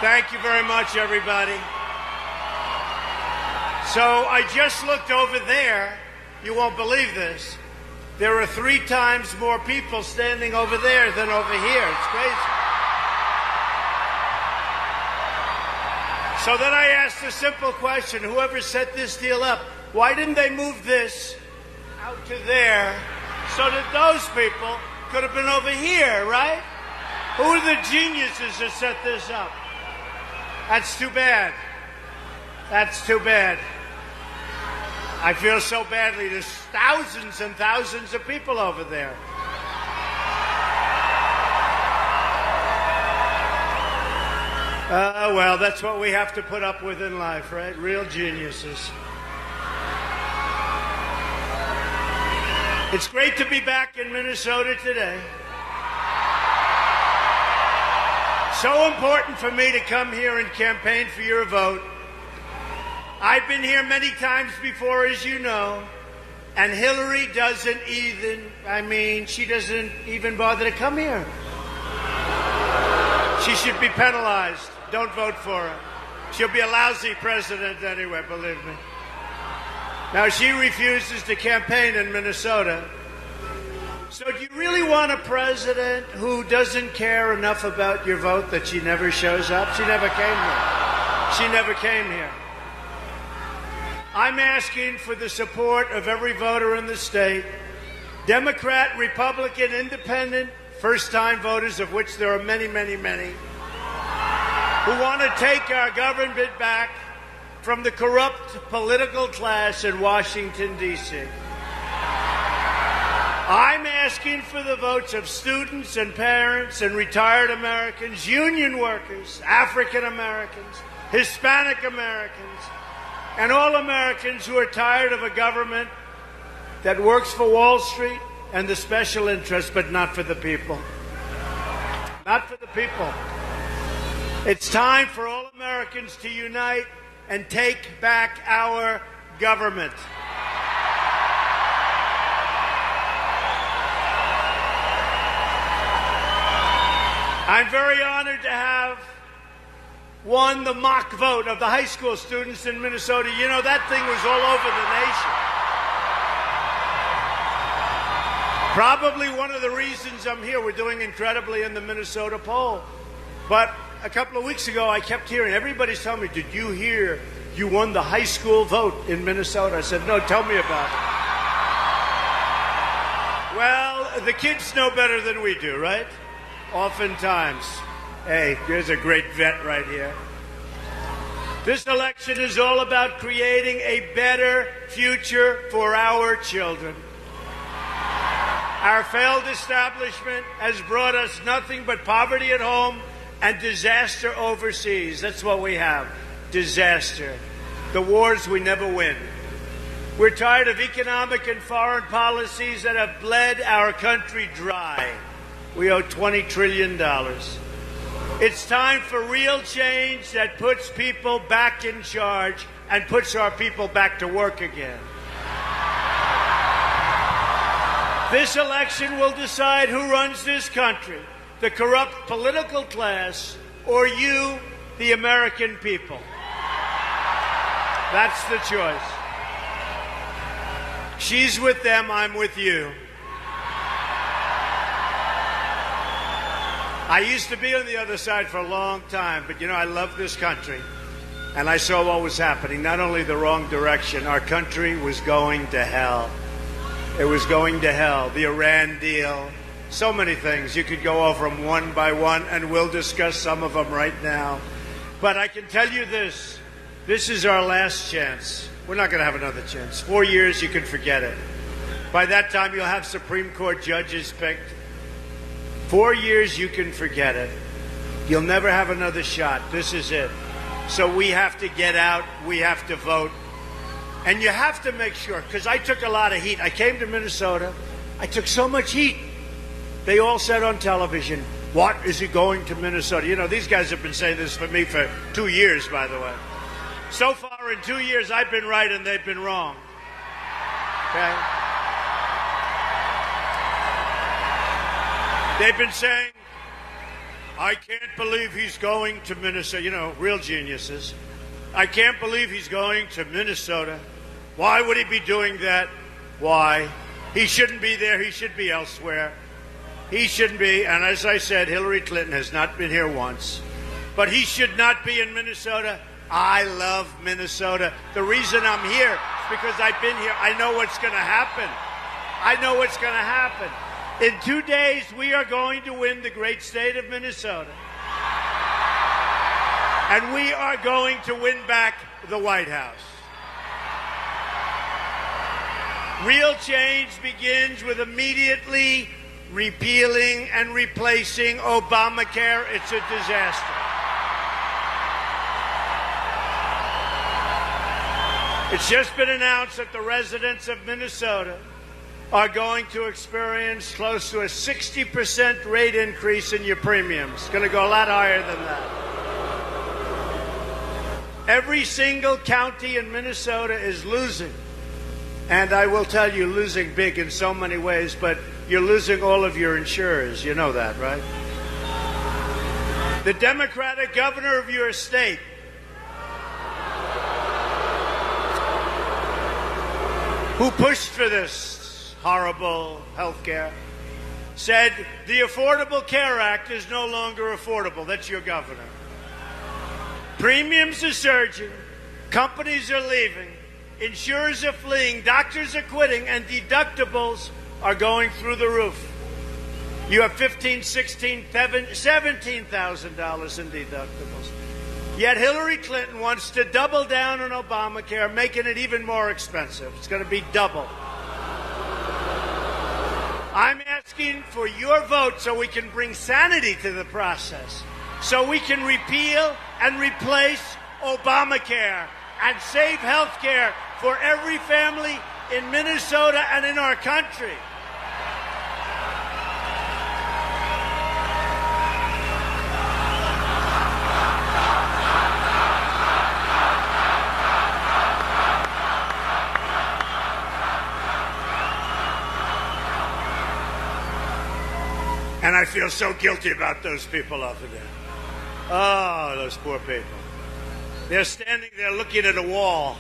Thank you very much, everybody. So I just looked over there. You won't believe this. There are 3 times more people standing over there than over here. It's crazy. So then I asked a simple question. Whoever set this deal up, why didn't they move this out to there so that those people could have been over here, right? Who are the geniuses that set this up? That's too bad. That's too bad. I feel so badly. There's thousands and thousands of people over there. Well, that's what we have to put up with in life, right? Real geniuses. It's great to be back in Minnesota today. So important for me to come here and campaign for your vote. I've been here many times before, as you know, and Hillary doesn't even bother to come here. She should be penalized. Don't vote for her. She'll be a lousy president anyway, believe me. Now, she refuses to campaign in Minnesota. So do you really want a president who doesn't care enough about your vote that she never shows up? She never came here. She never came here. I'm asking for the support of every voter in the state, Democrat, Republican, Independent, first-time voters, of which there are many, many, many, who want to take our government back from the corrupt political class in Washington, D.C. I'm asking for the votes of students and parents and retired Americans, union workers, African Americans, Hispanic Americans, and all Americans who are tired of a government that works for Wall Street and the special interests, but not for the people. Not for the people. It's time for all Americans to unite and take back our government. I'm very honored to have won the mock vote of the high school students in Minnesota. You know, that thing was all over the nation. Probably one of the reasons I'm here. We're doing incredibly in the Minnesota poll. But a couple of weeks ago, I kept hearing, everybody's telling me, did you hear you won the high school vote in Minnesota? I said, no, tell me about it. Well, the kids know better than we do, right? Oftentimes. Hey, there's a great vet right here. This election is all about creating a better future for our children. Our failed establishment has brought us nothing but poverty at home and disaster overseas. That's what we have. Disaster. The wars we never win. We're tired of economic and foreign policies that have bled our country dry. We owe $20 trillion. It's time for real change that puts people back in charge and puts our people back to work again. This election will decide who runs this country, the corrupt political class, or you, the American people. That's the choice. She's with them, I'm with you. I used to be on the other side for a long time, but I love this country. And I saw what was happening, not only the wrong direction, our country was going to hell. It was going to hell. The Iran deal, so many things. You could go over them one by one, and we'll discuss some of them right now. But I can tell you this is our last chance. We're not going to have another chance. 4 years, you can forget it. By that time, you'll have Supreme Court judges picked. 4 years, you can forget it. You'll never have another shot. This is it. So we have to get out. We have to vote. And you have to make sure, because I took a lot of heat. I came to Minnesota. I took so much heat. They all said on television, what is he going to Minnesota? These guys have been saying this for me for 2 years, by the way. So far in 2 years, I've been right and they've been wrong. Okay? They've been saying I can't believe he's going to Minnesota. You know, real geniuses. I can't believe he's going to Minnesota. Why would he be doing that? Why? He shouldn't be there. He should be elsewhere. He shouldn't be. And as I said, Hillary Clinton has not been here once. But he should not be in Minnesota. I love Minnesota. The reason I'm here is because I've been here. I know what's going to happen. I know what's going to happen. In 2 days, we are going to win the great state of Minnesota. And we are going to win back the White House. Real change begins with immediately repealing and replacing Obamacare. It's a disaster. It's just been announced that the residents of Minnesota are going to experience close to a 60% rate increase in your premiums. It's going to go a lot higher than that. Every single county in Minnesota is losing. And I will tell you, losing big in so many ways, but you're losing all of your insurers. You know that, right? The Democratic governor of your state who pushed for this horrible health care said the Affordable Care Act is no longer affordable. That's your governor. Premiums are surging. Companies are leaving. Insurers are fleeing. Doctors are quitting. And deductibles are going through the roof. You have $15,000, $16,000, $17,000 in deductibles. Yet Hillary Clinton wants to double down on Obamacare, making it even more expensive. It's going to be double. I'm asking for your vote so we can bring sanity to the process, so we can repeal and replace Obamacare and save health care for every family in Minnesota and in our country. And I feel so guilty about those people over there. Oh, those poor people. They're standing there looking at a wall.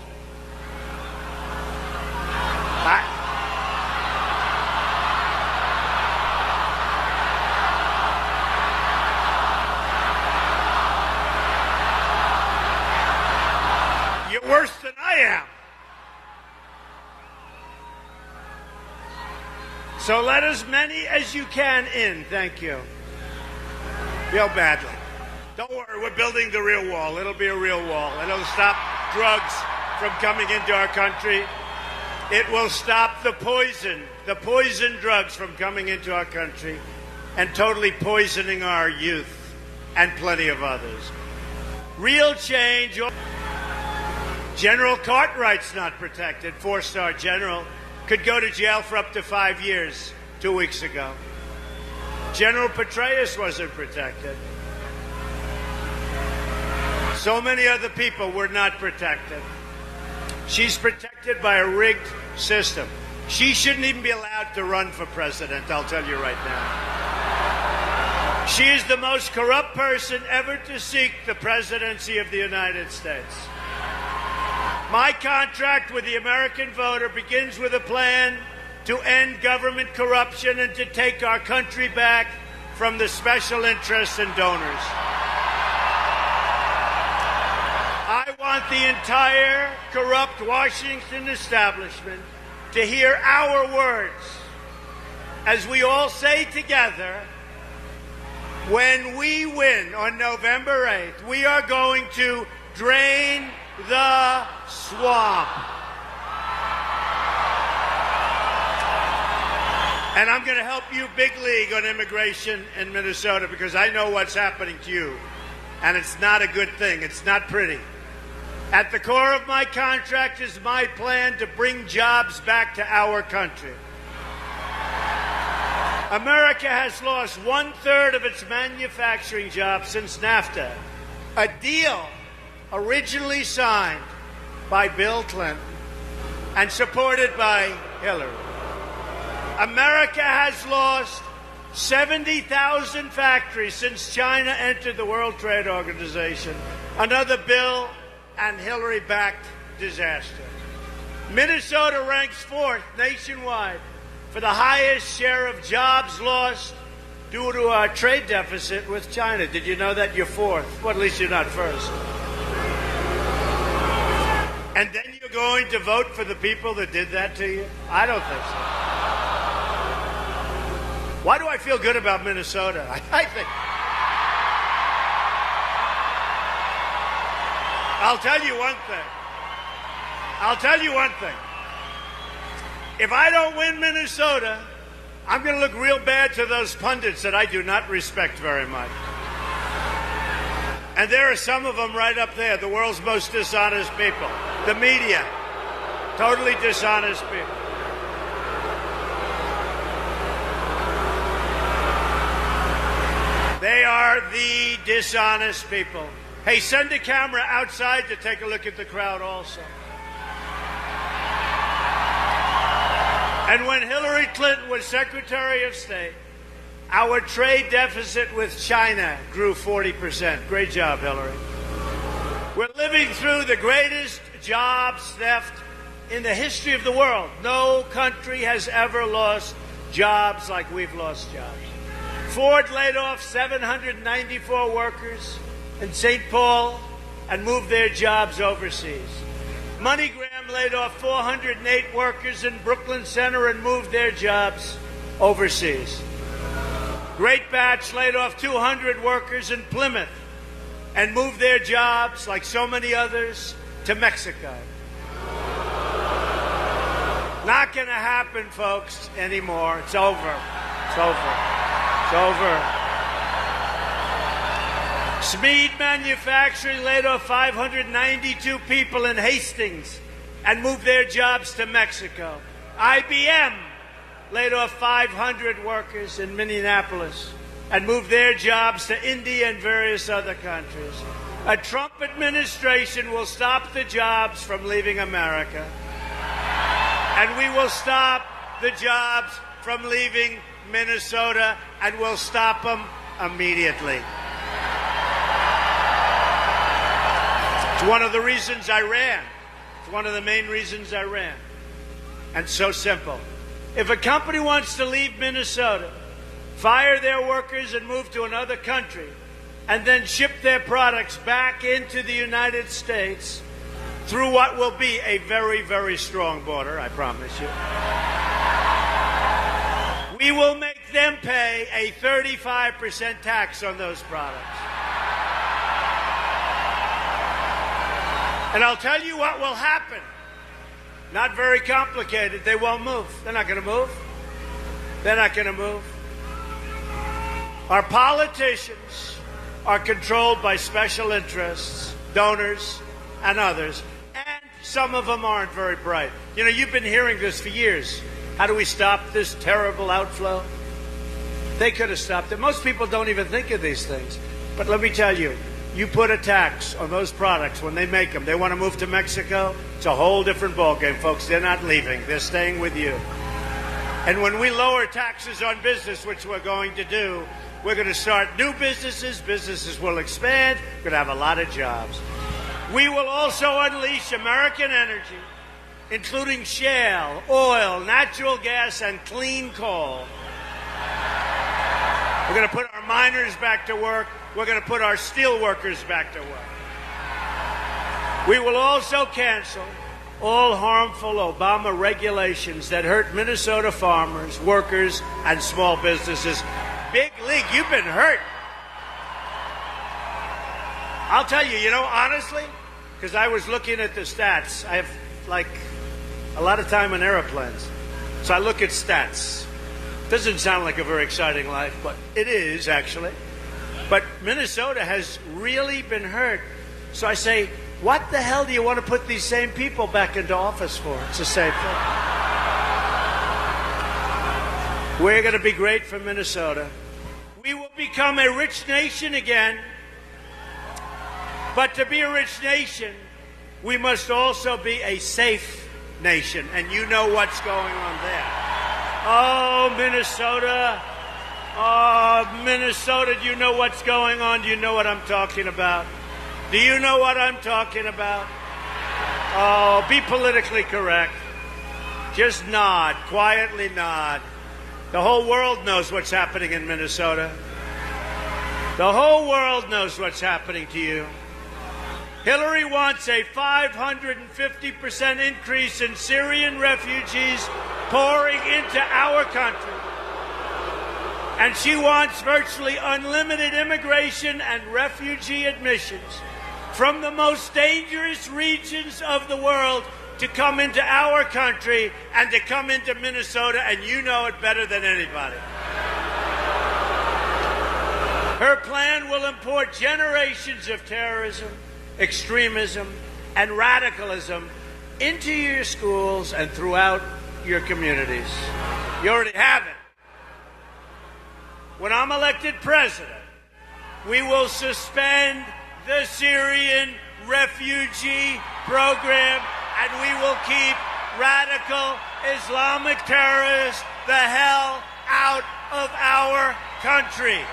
You're worse than I am. So let as many as you can in. Thank you. Real badly. Don't worry, we're building the real wall. It'll be a real wall. It'll stop drugs from coming into our country. It will stop the poison drugs from coming into our country and totally poisoning our youth and plenty of others. Real change. General Cartwright's not protected, 4-star general. Could go to jail for up to 5 years 2 weeks ago. General Petraeus wasn't protected. So many other people were not protected. She's protected by a rigged system. She shouldn't even be allowed to run for president, I'll tell you right now. She is the most corrupt person ever to seek the presidency of the United States. My contract with the American voter begins with a plan to end government corruption and to take our country back from the special interests and donors. I want the entire corrupt Washington establishment to hear our words as we all say together, when we win on November 8th, we are going to drain the swamp. And I'm going to help you big league on immigration in Minnesota because I know what's happening to you. And it's not a good thing. It's not pretty. At the core of my contract is my plan to bring jobs back to our country. America has lost 1/3 of its manufacturing jobs since NAFTA, a deal originally signed by Bill Clinton and supported by Hillary. America has lost 70,000 factories since China entered the World Trade Organization. Another Bill and Hillary-backed disaster. Minnesota ranks 4th nationwide for the highest share of jobs lost due to our trade deficit with China. Did you know that? You're 4th. Well, at least you're not 1st. And then you're going to vote for the people that did that to you? I don't think so. Why do I feel good about Minnesota? I think... I'll tell you one thing. If I don't win Minnesota, I'm going to look real bad to those pundits that I do not respect very much. And there are some of them right up there, the world's most dishonest people. The media, totally dishonest people. They are the dishonest people. Hey, send a camera outside to take a look at the crowd also. And when Hillary Clinton was Secretary of State, our trade deficit with China grew 40%. Great job, Hillary. We're living through the greatest jobs theft in the history of the world. No country has ever lost jobs like we've lost jobs. Ford laid off 794 workers in St. Paul and moved their jobs overseas. MoneyGram laid off 408 workers in Brooklyn Center and moved their jobs overseas. Great Batch laid off 200 workers in Plymouth and moved their jobs, like so many others, to Mexico. Not going to happen, folks, anymore. It's over. It's over. It's over. Smead Manufacturing laid off 592 people in Hastings and moved their jobs to Mexico. IBM laid off 500 workers in Minneapolis and moved their jobs to India and various other countries. A Trump administration will stop the jobs from leaving America, and we will stop the jobs from leaving Minnesota, and we'll stop them immediately. It's one of the reasons I ran. It's one of the main reasons I ran. And so simple. If a company wants to leave Minnesota, fire their workers and move to another country, and then ship their products back into the United States through what will be a very, very strong border, I promise you, we will make them pay a 35% tax on those products. And I'll tell you what will happen. Not very complicated. They won't move. They're not going to move. They're not going to move. Our politicians are controlled by special interests, donors, and others. And some of them aren't very bright. You know, you've been hearing this for years. How do we stop this terrible outflow? They could have stopped it. Most people don't even think of these things. But let me tell you, you put a tax on those products when they make them. They want to move to Mexico. It's a whole different ballgame, folks. They're not leaving. They're staying with you. And when we lower taxes on business, which we're going to do, we're going to start new businesses. Businesses will expand. We're going to have a lot of jobs. We will also unleash American energy, including shale, oil, natural gas, and clean coal. We're going to put our miners back to work. We're going to put our steel workers back to work. We will also cancel all harmful Obama regulations that hurt Minnesota farmers, workers, and small businesses. Big league, you've been hurt. I'll tell you, honestly, because I was looking at the stats. I have, a lot of time on airplanes. So I look at stats. Doesn't sound like a very exciting life, but it is, actually. But Minnesota has really been hurt. So I say, what the hell do you want to put these same people back into office for? It's the same thing. We're going to be great for Minnesota. We will become a rich nation again. But to be a rich nation, we must also be a safe nation. And you know what's going on there. Oh, Minnesota. Oh, Minnesota, do you know what's going on? Do you know what I'm talking about? Do you know what I'm talking about? Oh, be politically correct. Just nod, quietly nod. The whole world knows what's happening in Minnesota. The whole world knows what's happening to you. Hillary wants a 550% increase in Syrian refugees pouring into our country. And she wants virtually unlimited immigration and refugee admissions from the most dangerous regions of the world to come into our country and to come into Minnesota, and you know it better than anybody. Her plan will import generations of terrorism, extremism, and radicalism into your schools and throughout your communities. You already have it. When I'm elected president, we will suspend the Syrian refugee program, and we will keep radical Islamic terrorists the hell out of our country.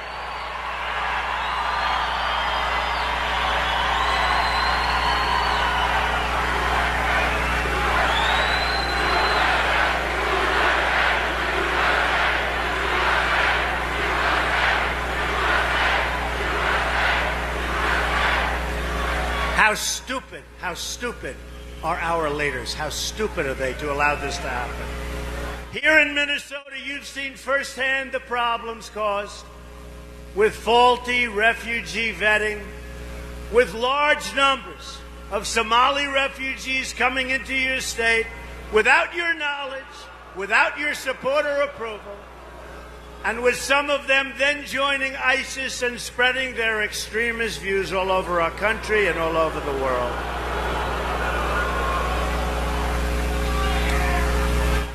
How stupid are our leaders? How stupid are they to allow this to happen? Here in Minnesota, you've seen firsthand the problems caused with faulty refugee vetting, with large numbers of Somali refugees coming into your state without your knowledge, without your support or approval, and with some of them then joining ISIS and spreading their extremist views all over our country and all over the world.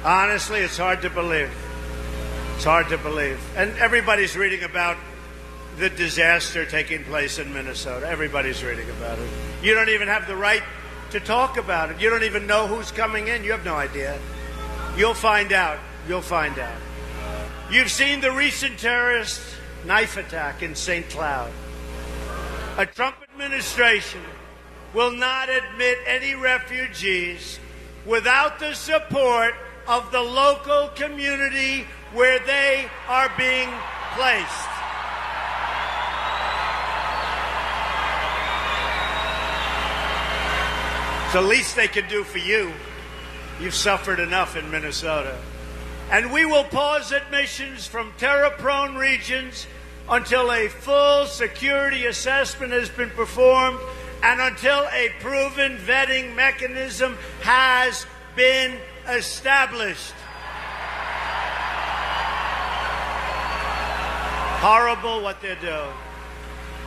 Honestly, it's hard to believe. It's hard to believe. And everybody's reading about the disaster taking place in Minnesota. Everybody's reading about it. You don't even have the right to talk about it. You don't even know who's coming in. You have no idea. You'll find out. You'll find out. You've seen the recent terrorist knife attack in St. Cloud. A Trump administration will not admit any refugees without the support of the local community where they are being placed. It's the least they can do for you. You've suffered enough in Minnesota. And we will pause admissions from terror-prone regions until a full security assessment has been performed and until a proven vetting mechanism has been established. Horrible what they're doing.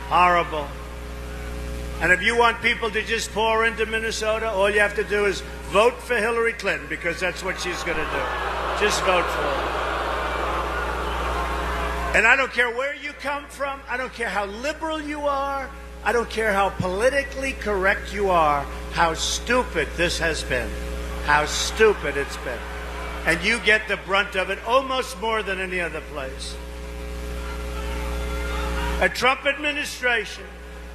Horrible. And if you want people to just pour into Minnesota, all you have to do is vote for Hillary Clinton, because that's what she's going to do. Just vote for her. And I don't care where you come from. I don't care how liberal you are. I don't care how politically correct you are. How stupid this has been. How stupid it's been. And you get the brunt of it almost more than any other place. A Trump administration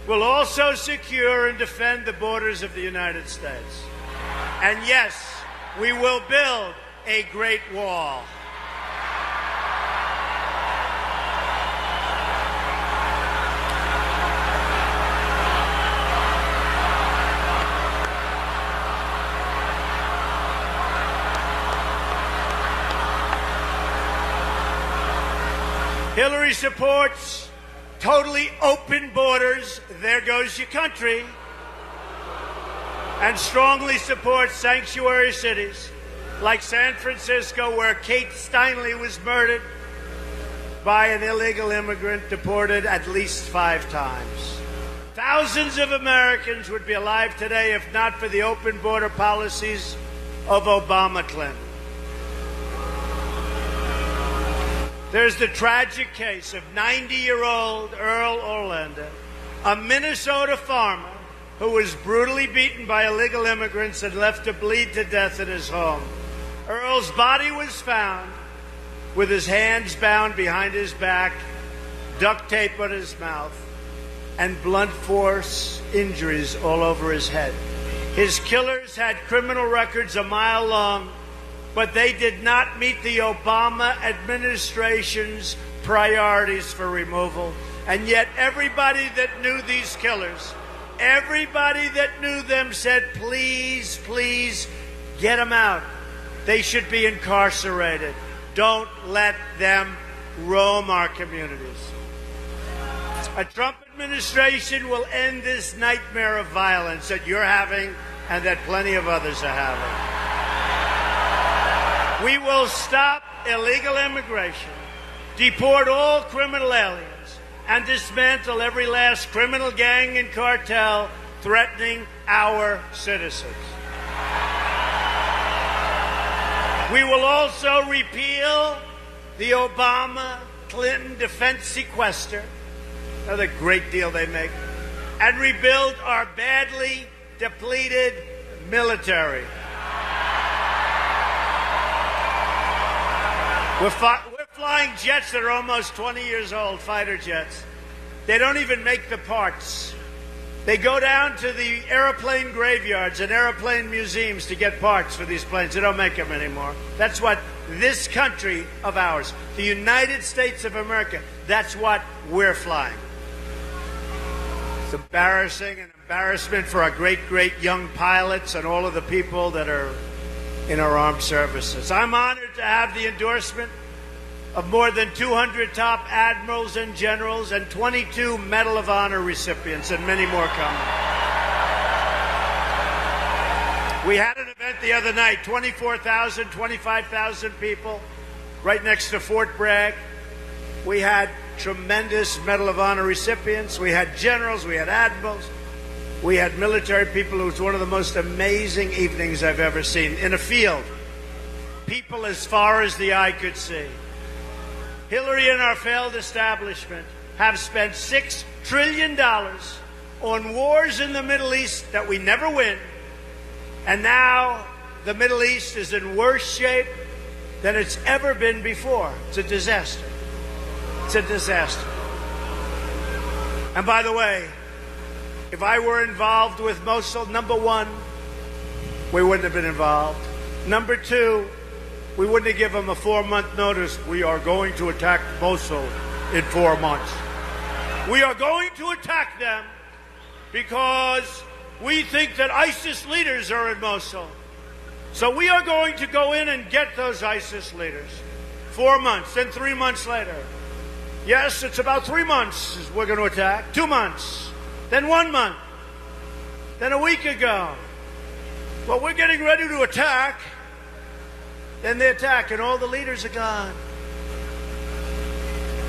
will also secure and defend the borders of the United States. And yes, we will build a great wall. Hillary supports totally open borders, there goes your country, and strongly supports sanctuary cities like San Francisco, where Kate Steinle was murdered by an illegal immigrant deported at least 5 times. Thousands of Americans would be alive today if not for the open border policies of Obama Clinton. There's the tragic case of 90-year-old Earl Orlando, a Minnesota farmer who was brutally beaten by illegal immigrants and left to bleed to death in his home. Earl's body was found with his hands bound behind his back duct tape on his mouth, and blunt force injuries all over his head. His killers had criminal records a mile long, but they did not meet the Obama administration's priorities for removal. And yet everybody that knew these killers, everybody that knew them said, please, please, get them out. They should be incarcerated. Don't let them roam our communities. A Trump administration will end this nightmare of violence that you're having and that plenty of others are having. We will stop illegal immigration, deport all criminal aliens, and dismantle every last criminal gang and cartel threatening our citizens. We will also repeal the Obama-Clinton defense sequester, another great deal they make, and rebuild our badly depleted military. We're flying jets that are almost 20 years old, fighter jets. They don't even make the parts. They go down to the airplane graveyards and airplane museums to get parts for these planes. They don't make them anymore. That's what this country of ours, the United States of America, that's what we're flying. It's embarrassing, an embarrassment for our great, great young pilots and all of the people that are in our armed services. I'm honored to have the endorsement of more than 200 top admirals and generals and 22 Medal of Honor recipients and many more coming. We had an event the other night, 24,000, 25,000 people right next to Fort Bragg. We had tremendous Medal of Honor recipients. We had generals. We had admirals. We had military people. It was one of the most amazing evenings I've ever seen. In a field, people as far as the eye could see. Hillary and our failed establishment have spent $6 trillion on wars in the Middle East that we never win. And now the Middle East is in worse shape than it's ever been before. It's a disaster. It's a disaster. And by the way, if I were involved with Mosul, number one, we wouldn't have been involved. Number two, we wouldn't have given them a 4-month notice. We are going to attack Mosul in 4 months. We are going to attack them because we think that ISIS leaders are in Mosul. So we are going to go in and get those ISIS leaders. 4 months, then 3 months later. Yes, it's about 3 months we're going to attack. 2 months, then 1 month, then a week ago. Well, we're getting ready to attack. Then they attack, and all the leaders are gone.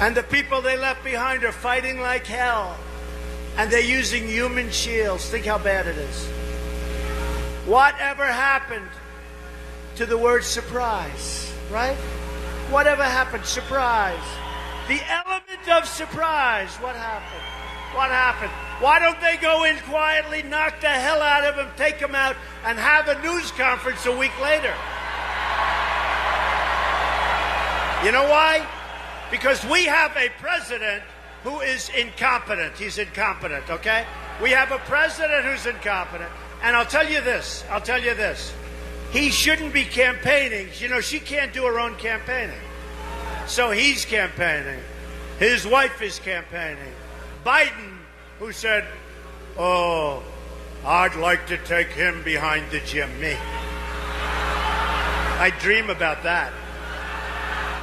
And the people they left behind are fighting like hell. And they're using human shields. Think how bad it is. Whatever happened to the word surprise, right? Whatever happened? Surprise. The element of surprise. What happened? What happened? Why don't they go in quietly, knock the hell out of him, take him out, and have a news conference a week later? You know why? Because we have a president who is incompetent. He's incompetent, okay? We have a president who's incompetent. And I'll tell you this. He shouldn't be campaigning. You know, she can't do her own campaigning. So he's campaigning. His wife is campaigning. Biden, who said, oh, I'd like to take him behind the gym. Me. I dream about that.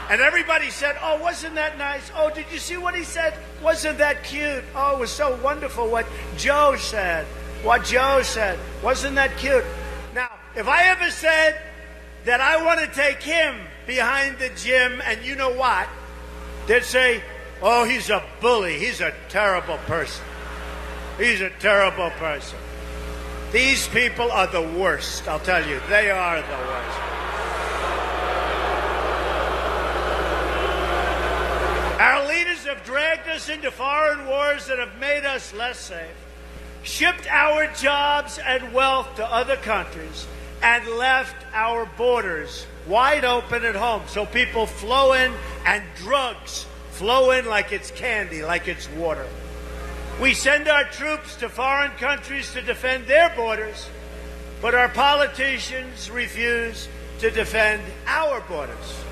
And everybody said, oh, wasn't that nice? Oh, did you see what he said? Wasn't that cute? Oh, it was so wonderful what Joe said. Wasn't that cute? Now, if I ever said that I want to take him behind the gym, and you know what? They'd say, oh, he's a bully. He's a terrible person. He's a terrible person. These people are the worst, I'll tell you. They are the worst. Our leaders have dragged us into foreign wars that have made us less safe, shipped our jobs and wealth to other countries, and left our borders wide open at home so people flow in and drugs flow in like it's candy, like it's water. We send our troops to foreign countries to defend their borders, but our politicians refuse to defend our borders.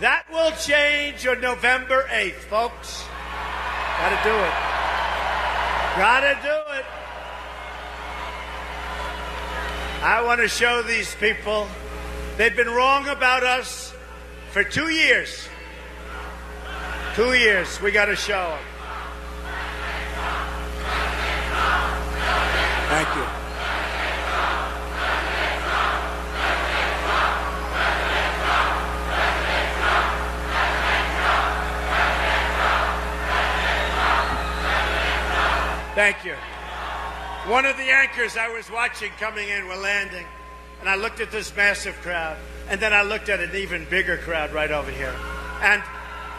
That will change on November 8th, folks. Gotta do it. Gotta do it. I want to show these people they've been wrong about us for 2 years. 2 years. We got to show them. Thank you. Thank you. One of the anchors I was watching coming in were landing, and I looked at this massive crowd, and then I looked at an even bigger crowd right over here. And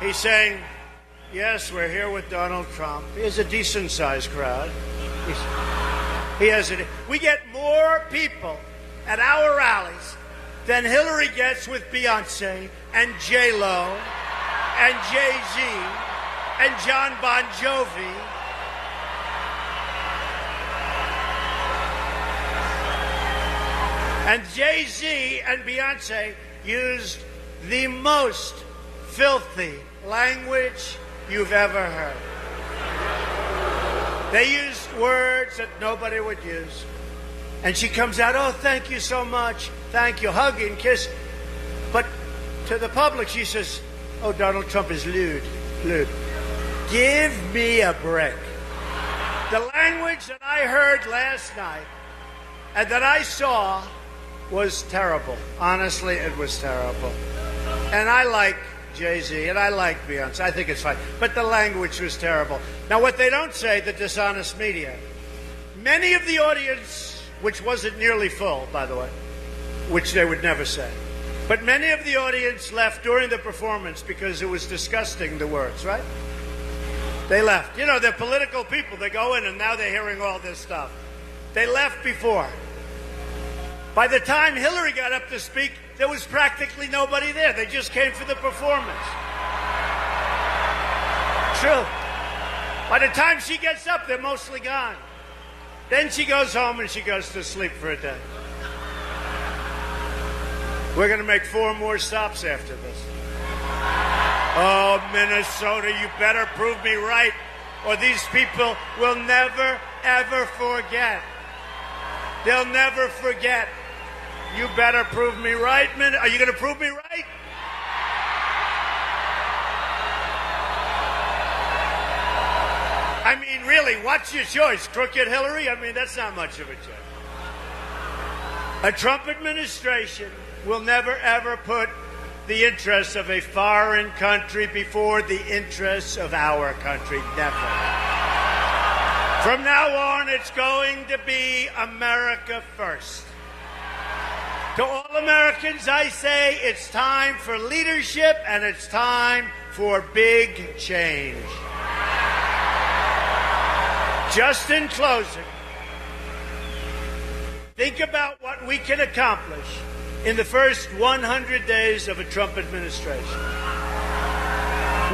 he's saying, yes, we're here with Donald Trump. He has a decent-sized crowd. We get more people at our rallies than Hillary gets with Beyonce and J-Lo and Jay-Z and John Bon Jovi. And Jay-Z and Beyonce used the most filthy language you've ever heard. They used words that nobody would use. And she comes out, oh, thank you so much. Thank you, hugging, kiss. But to the public, she says, oh, Donald Trump is lewd, lewd. Give me a break. The language that I heard last night and that I saw was terrible. Honestly, it was terrible. And I like Jay-Z and I like Beyonce. I think it's fine. But the language was terrible. Now, what they don't say, the dishonest media, many of the audience, which wasn't nearly full, by the way, which they would never say, but many of the audience left during the performance because it was disgusting, the words, right? They left. You know, they're political people. They go in and now they're hearing all this stuff. They left before. By the time Hillary got up to speak, there was practically nobody there. They just came for the performance. True. By the time she gets up, they're mostly gone. Then she goes home and she goes to sleep for a day. We're going to make 4 more stops after this. Oh, Minnesota, you better prove me right, or these people will never, ever forget. They'll never forget. You better prove me right, Are you going to prove me right? I mean, really, what's your choice? Crooked Hillary? I mean, that's not much of a choice. A Trump administration will never, ever put the interests of a foreign country before the interests of our country. Never. From now on, it's going to be America first. To all Americans, I say it's time for leadership and it's time for big change. Just in closing, think about what we can accomplish in the first 100 days of a Trump administration.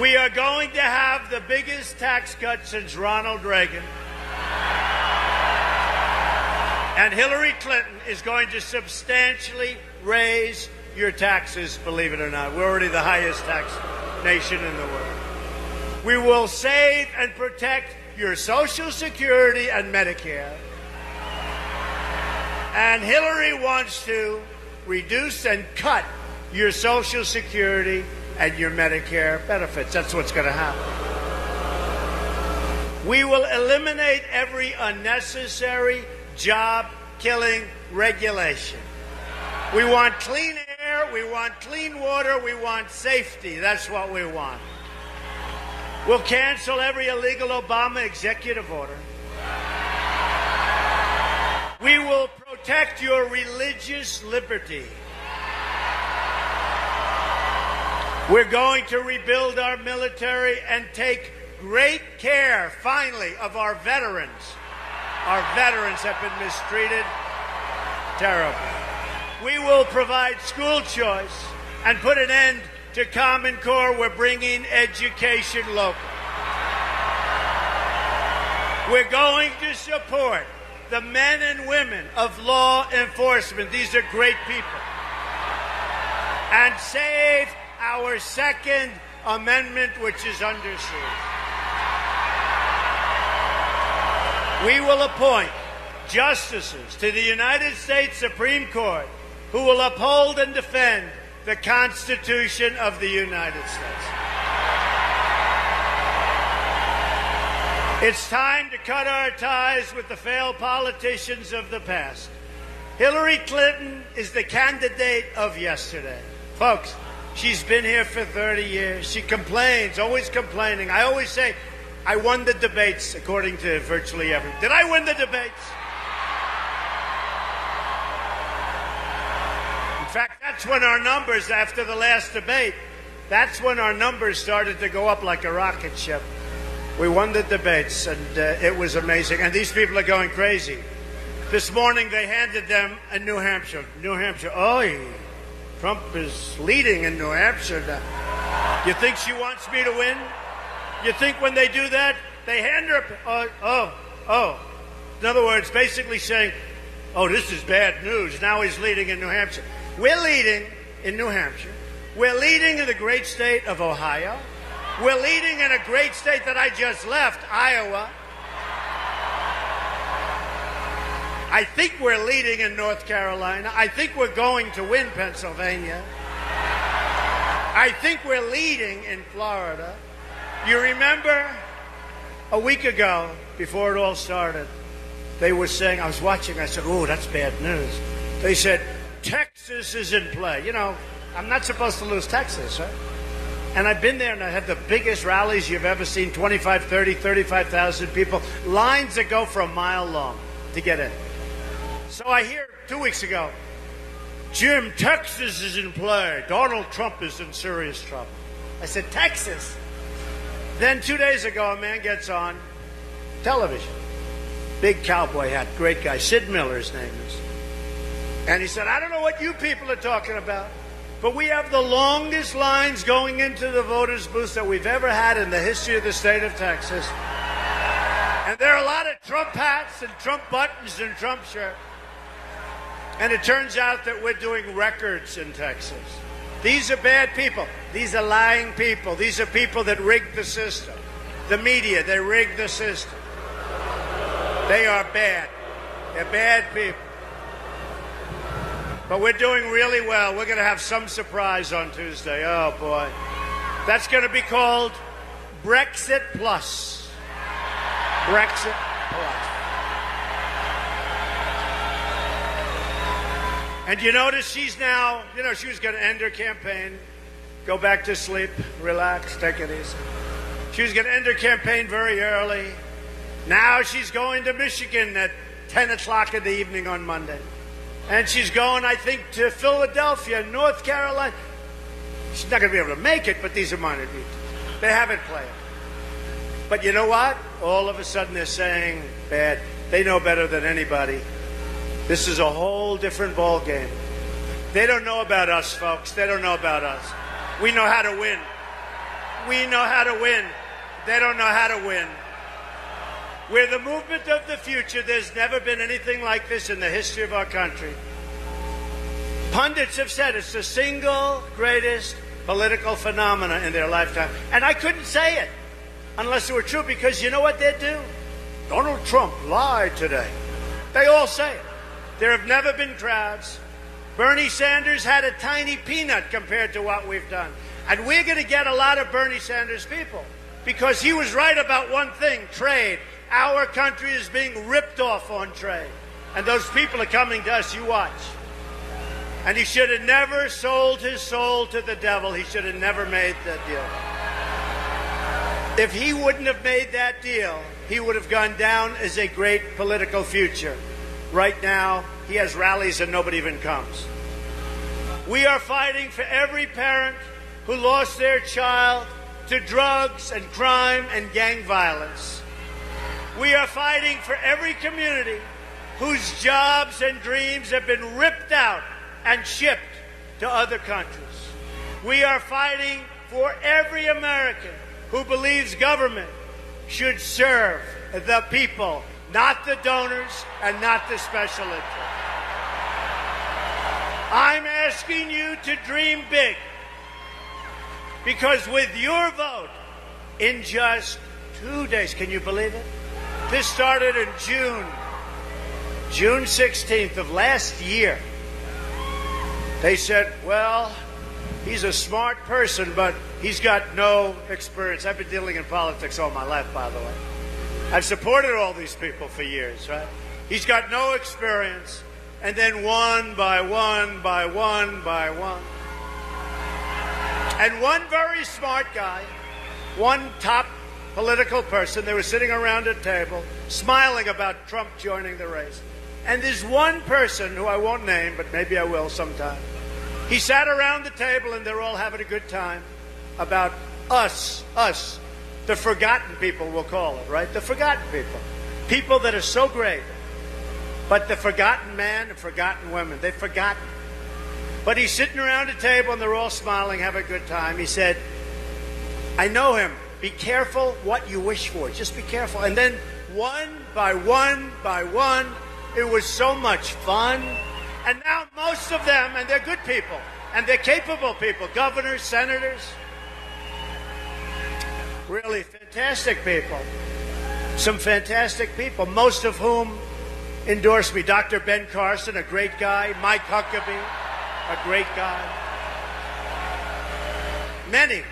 We are going to have the biggest tax cut since Ronald Reagan. And Hillary Clinton is going to substantially raise your taxes, believe it or not. We're already the highest tax nation in the world. We will save and protect your Social Security and Medicare. And Hillary wants to reduce and cut your Social Security and your Medicare benefits. That's what's going to happen. We will eliminate every unnecessary job-killing regulation. We want clean air, we want clean water, we want safety. That's what we want. We'll cancel every illegal Obama executive order. We will protect your religious liberty. We're going to rebuild our military and take great care, finally, of our veterans. Our veterans have been mistreated terribly. We will provide school choice and put an end to Common Core. We're bringing education local. We're going to support the men and women of law enforcement. These are great people. And save our Second Amendment, which is under siege. We will appoint justices to the United States Supreme Court who will uphold and defend the Constitution of the United States. It's time to cut our ties with the failed politicians of the past. Hillary Clinton is the candidate of yesterday. Folks, she's been here for 30 years. She complains, always complaining. I always say, I won the debates, according to virtually everyone. Did I win the debates? In fact, that's when our numbers, after the last debate, that's when our numbers started to go up like a rocket ship. We won the debates, and it was amazing. And these people are going crazy. This morning, they handed them in New Hampshire. New Hampshire, Trump is leading in New Hampshire now. You think she wants me to win? You think when they do that, they hand her... In other words, basically saying, this is bad news. Now he's leading in New Hampshire. We're leading in New Hampshire. We're leading in the great state of Ohio. We're leading in a great state that I just left, Iowa. I think we're leading in North Carolina. I think we're going to win Pennsylvania. I think we're leading in Florida. You remember a week ago, before it all started, they were saying, I was watching, I said, that's bad news. They said, Texas is in play. You know, I'm not supposed to lose Texas, right? And I've been there, and I had the biggest rallies you've ever seen, 25, 30, 35,000 people, lines that go for a mile long to get in. So I hear 2 weeks ago, Jim, Texas is in play. Donald Trump is in serious trouble. I said, Texas? Then 2 days ago, a man gets on television. Big cowboy hat, great guy. Sid Miller, his name is. And he said, I don't know what you people are talking about, but we have the longest lines going into the voters' booths that we've ever had in the history of the state of Texas. And there are a lot of Trump hats and Trump buttons and Trump shirts. And it turns out that we're doing records in Texas. These are bad people. These are lying people. These are people that rigged the system. The media, they rigged the system. They are bad. They're bad people. But we're doing really well. We're going to have some surprise on Tuesday. Oh, boy. That's going to be called Brexit Plus. Brexit Plus. And you notice she's now, she was going to end her campaign, go back to sleep, relax, take it easy. She was going to end her campaign very early. Now she's going to Michigan at 10 o'clock in the evening on Monday. And she's going, I think, to Philadelphia, North Carolina. She's not going to be able to make it, but these are minor details. They have it planned. But you know what? All of a sudden they're saying bad. They know better than anybody. This is a whole different ball game. They don't know about us, folks. They don't know about us. We know how to win. We know how to win. They don't know how to win. We're the movement of the future. There's never been anything like this in the history of our country. Pundits have said it's the single greatest political phenomena in their lifetime. And I couldn't say it unless it were true, because you know what they'd do? Donald Trump lied today. They all say it. There have never been crowds. Bernie Sanders had a tiny peanut compared to what we've done. And we're going to get a lot of Bernie Sanders people because he was right about one thing, trade. Our country is being ripped off on trade. And those people are coming to us, you watch. And he should have never sold his soul to the devil. He should have never made that deal. If he wouldn't have made that deal, he would have gone down as a great political future. Right now, he has rallies and nobody even comes. We are fighting for every parent who lost their child to drugs and crime and gang violence. We are fighting for every community whose jobs and dreams have been ripped out and shipped to other countries. We are fighting for every American who believes government should serve the people, not the donors and not the special interests. I'm asking you to dream big, because with your vote, in just 2 days, can you believe it? This started in June 16th of last year. They said, well, he's a smart person, but he's got no experience. I've been dealing in politics all my life, by the way. I've supported all these people for years, right? He's got no experience. And then one by one, and one very smart guy, one top political person, they were sitting around a table smiling about Trump joining the race. And there's one person who I won't name, but maybe I will sometime. He sat around the table and they're all having a good time about us, the forgotten people, we'll call it, right? The forgotten people. People that are so great. But the forgotten man and forgotten women, they've forgotten. But he's sitting around a table and they're all smiling, having a good time. He said, I know him. Be careful what you wish for. Just be careful. And then one by one, it was so much fun. And now most of them, and they're good people, and they're capable people, governors, senators, really fantastic people. Some fantastic people, most of whom endorsed me. Dr. Ben Carson, a great guy. Mike Huckabee, a great guy. Many,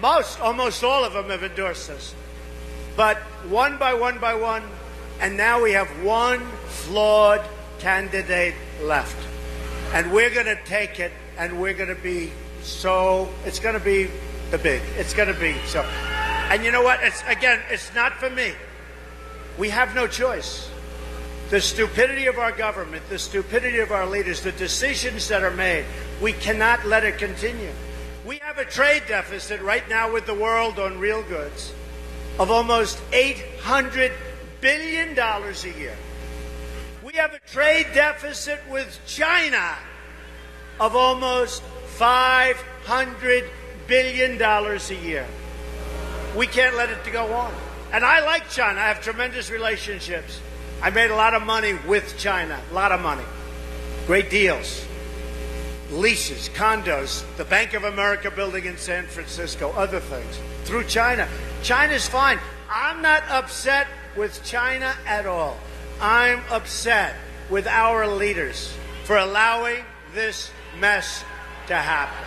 almost all of them have endorsed us. But one by one, and now we have one flawed candidate left. And we're going to take it, and we're going to be it's going to be the big. It's going to be so. And you know what? It's not for me. We have no choice. The stupidity of our government, the stupidity of our leaders, the decisions that are made, we cannot let it continue. We have a trade deficit right now with the world on real goods of almost $800 billion a year. We have a trade deficit with China of almost $500 billion a year. We can't let it go on. And I like China. I have tremendous relationships. I made a lot of money with China, a lot of money. Great deals. Leases, condos, the Bank of America building in San Francisco, other things. Through China. China's fine. I'm not upset with China at all. I'm upset with our leaders for allowing this mess to happen.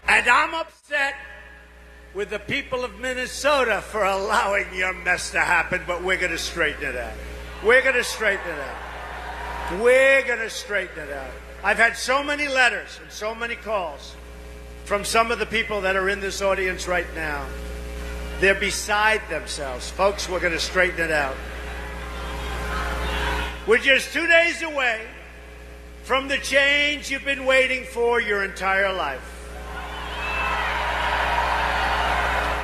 And I'm upset with the people of Minnesota for allowing your mess to happen, but we're going to straighten it out. We're going to straighten it out. We're going to straighten it out. I've had so many letters and so many calls from some of the people that are in this audience right now. They're beside themselves. Folks, we're going to straighten it out. We're just 2 days away from the change you've been waiting for your entire life.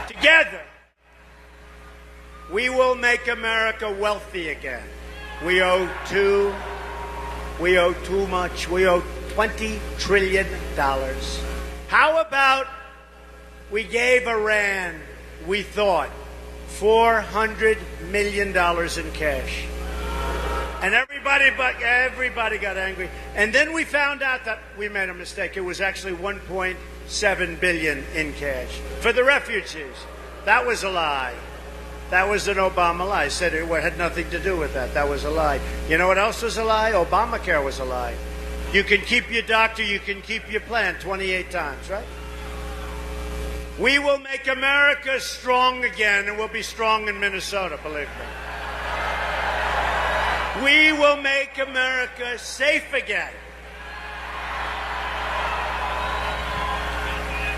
Together, we will make America wealthy again. We owe too much. We owe $20 trillion. How about we gave Iran, we thought, $400 million in cash? And everybody got angry. And then we found out that we made a mistake. It was actually $1.7 billion in cash for the refugees. That was a lie. That was an Obama lie. Said it had nothing to do with that. That was a lie. You know what else was a lie? Obamacare was a lie. You can keep your doctor, you can keep your plan 28 times, right? We will make America strong again, and we'll be strong in Minnesota, believe me. We will make America safe again.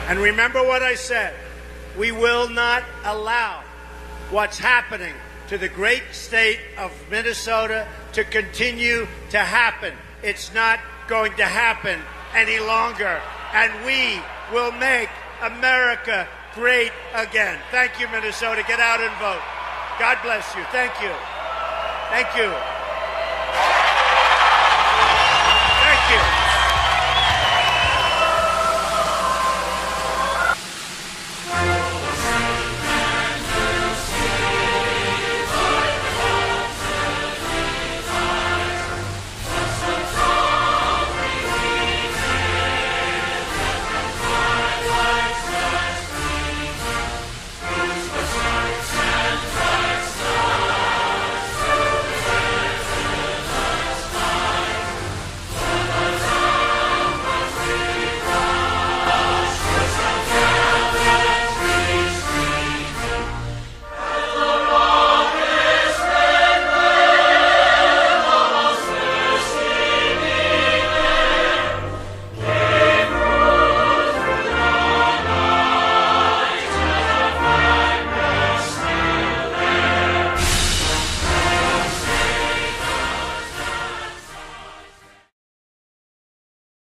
And remember what I said. We will not allow what's happening to the great state of Minnesota to continue to happen. It's not going to happen any longer. And we will make America great again. Thank you, Minnesota. Get out and vote. God bless you. Thank you. Thank you. you.